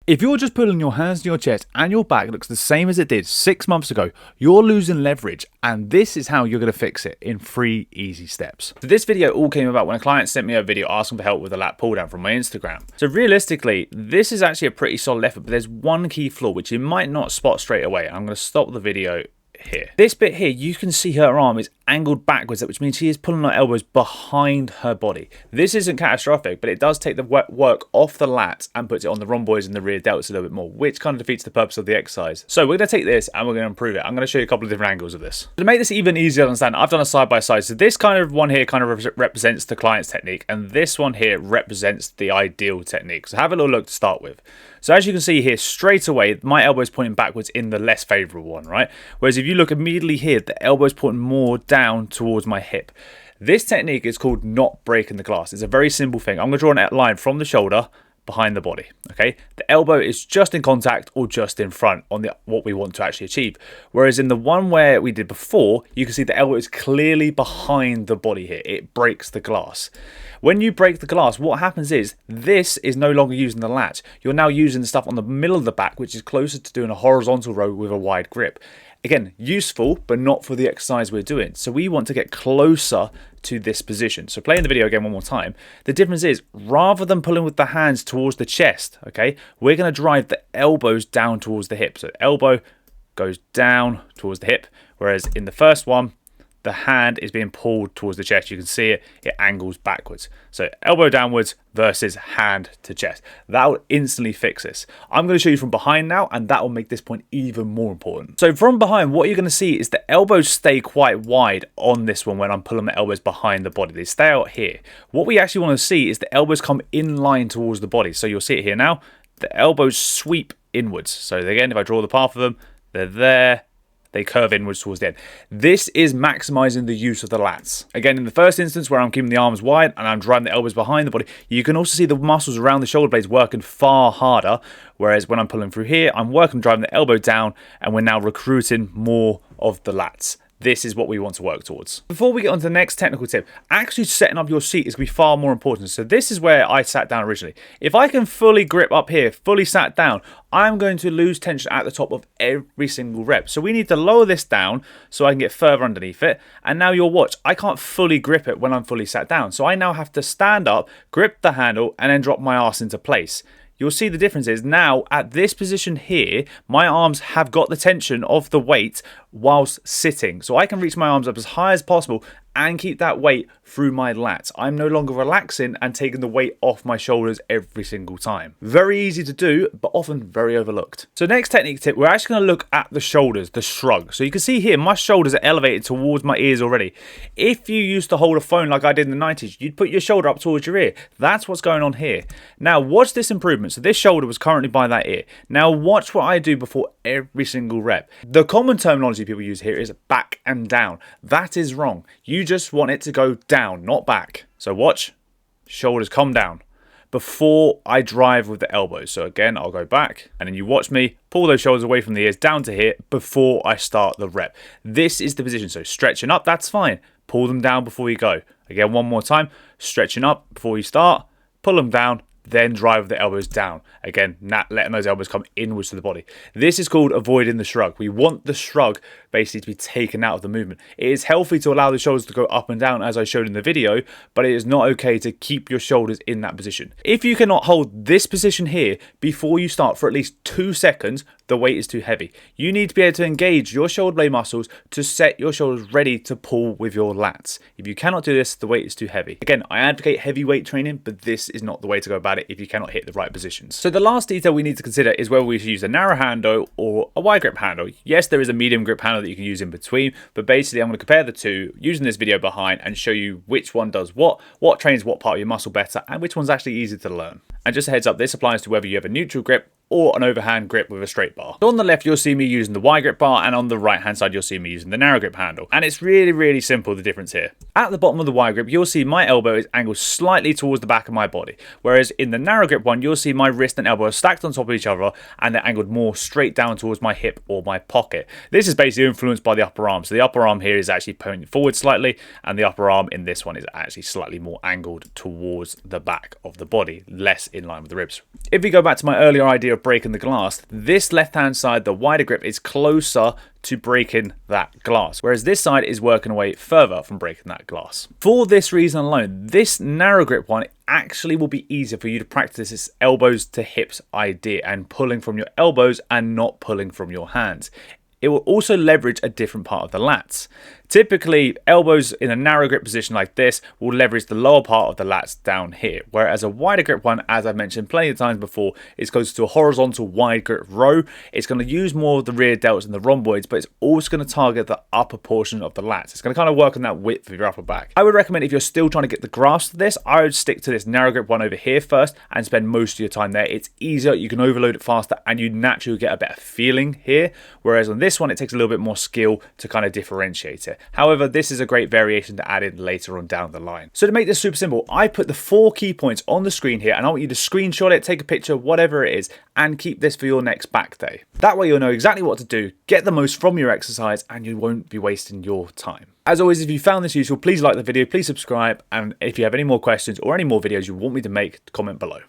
If you're just pulling your hands to your chest and your back looks the same as it did 6 months ago, you're losing leverage, and this is how you're going to fix it in 3 easy steps. So this video all came about when a client sent me a video asking for help with a lat pull down from my Instagram. So realistically, this is actually a pretty solid effort, but there's one key flaw which you might not spot straight away. I'm going to stop the video here. This bit here, you can see her arm is angled backwards, which means she is pulling her elbows behind her body. This isn't catastrophic, but it does take the work off the lats and puts it on the rhomboids and the rear delts a little bit more, which kind of defeats the purpose of the exercise. So we're going to take this and we're going to improve it. I'm going to show you a couple of different angles of this. To make this even easier to understand, I've done a side by side. So this kind of one here kind of represents the client's technique, and this one here represents the ideal technique. So have a little look to start with. So as you can see here, straight away, my elbow is pointing backwards in the less favourable one, right? Whereas if you look immediately here, the elbow is pointing more down towards my hip. This technique is called not breaking the glass. It's a very simple thing. I'm going to draw a line from the shoulder behind the body, okay? The elbow is just in contact or just in front on what we want to actually achieve. Whereas in the one where we did before, you can see the elbow is clearly behind the body here. It breaks the glass. When you break the glass, what happens is this is no longer using the lat. You're now using the stuff on the middle of the back, which is closer to doing a horizontal row with a wide grip. Again, useful, but not for the exercise we're doing. So we want to get closer to this position. So playing the video again one more time. The difference is, rather than pulling with the hands towards the chest, okay, we're going to drive the elbows down towards the hip. So elbow goes down towards the hip, whereas in the first one, the hand is being pulled towards the chest. You can see it angles backwards. So elbow downwards versus hand to chest. That will instantly fix this. I'm going to show you from behind now, and that will make this point even more important. So from behind, what you're going to see is the elbows stay quite wide on this one when I'm pulling the elbows behind the body. They stay out here. What we actually want to see is the elbows come in line towards the body. So you'll see it here now. The elbows sweep inwards. So again, if I draw the path of them, they're there. They curve inwards towards the end. This is maximizing the use of the lats. Again, in the first instance where I'm keeping the arms wide and I'm driving the elbows behind the body, you can also see the muscles around the shoulder blades working far harder. Whereas when I'm pulling through here, I'm working driving the elbow down, and we're now recruiting more of the lats. This is what we want to work towards. Before we get on to the next technical tip, actually setting up your seat is going to be far more important. So this is where I sat down originally. If I can fully grip up here, fully sat down, I'm going to lose tension at the top of every single rep. So we need to lower this down so I can get further underneath it. And now you'll watch, I can't fully grip it when I'm fully sat down. So I now have to stand up, grip the handle, and then drop my arse into place. You'll see the difference is now at this position here, my arms have got the tension of the weight whilst sitting. So I can reach my arms up as high as possible and keep that weight through my lats. I'm no longer relaxing and taking the weight off my shoulders every single time. Very easy to do, but often very overlooked. So next technique tip, we're actually going to look at the shoulders, the shrug. So you can see here, my shoulders are elevated towards my ears already. If you used to hold a phone like I did in the 90s, you'd put your shoulder up towards your ear. That's what's going on here. Now watch this improvement. So this shoulder was currently by that ear. Now watch what I do before every single rep. The common terminology people use here is back and down. That is wrong. You just want it to go down, not back. So watch, shoulders come down before I drive with the elbows. So again, I'll go back, and then you watch me pull those shoulders away from the ears down to here before I start the rep. This is the position. So stretching up, that's fine. Pull them down before you go. Again, one more time, stretching up before you start, pull them down, then drive the elbows down. Again, letting those elbows come inwards to the body. This is called avoiding the shrug. We want the shrug basically to be taken out of the movement. It is healthy to allow the shoulders to go up and down as I showed in the video, but it is not okay to keep your shoulders in that position. If you cannot hold this position here before you start for at least 2 seconds, the weight is too heavy. You need to be able to engage your shoulder blade muscles to set your shoulders ready to pull with your lats. If you cannot do this, the weight is too heavy. Again, I advocate heavy weight training, but this is not the way to go about it if you cannot hit the right positions. So the last detail we need to consider is whether we should use a narrow handle or a wide grip handle. Yes, there is a medium grip handle that you can use in between, but basically I'm going to compare the two using this video behind and show you which one does what trains what part of your muscle better, and which one's actually easier to learn. And just a heads up, this applies to whether you have a neutral grip or an overhand grip with a straight bar. So on the left, you'll see me using the wide grip bar, and on the right hand side, you'll see me using the narrow grip handle. And it's really, really simple, the difference here. At the bottom of the wide grip, you'll see my elbow is angled slightly towards the back of my body. Whereas in the narrow grip one, you'll see my wrist and elbow are stacked on top of each other, and they're angled more straight down towards my hip or my pocket. This is basically influenced by the upper arm. So the upper arm here is actually pointing forward slightly, and the upper arm in this one is actually slightly more angled towards the back of the body, less in line with the ribs. If we go back to my earlier idea of of breaking the glass, this left-hand side, the wider grip, is closer to breaking that glass, whereas this side is working away further from breaking that glass. For this reason alone, this narrow grip one actually will be easier for you to practice this elbows to hips idea and pulling from your elbows and not pulling from your hands. It will also leverage a different part of the lats. Typically, elbows in a narrow grip position like this will leverage the lower part of the lats down here, whereas a wider grip one, as I've mentioned plenty of times before, is closer to a horizontal wide grip row. It's going to use more of the rear delts and the rhomboids, but it's also going to target the upper portion of the lats. It's going to kind of work on that width of your upper back. I would recommend, if you're still trying to get the grasp of this, I would stick to this narrow grip one over here first and spend most of your time there. It's easier, you can overload it faster, and you naturally get a better feeling here, whereas on this one, it takes a little bit more skill to kind of differentiate it. However, this is a great variation to add in later on down the line. So to make this super simple, I put the 4 key points on the screen here, and I want you to screenshot it, take a picture, whatever it is, and keep this for your next back day. That way you'll know exactly what to do, get the most from your exercise, and you won't be wasting your time. As always, if you found this useful, please like the video, please subscribe, and if you have any more questions or any more videos you want me to make, comment below.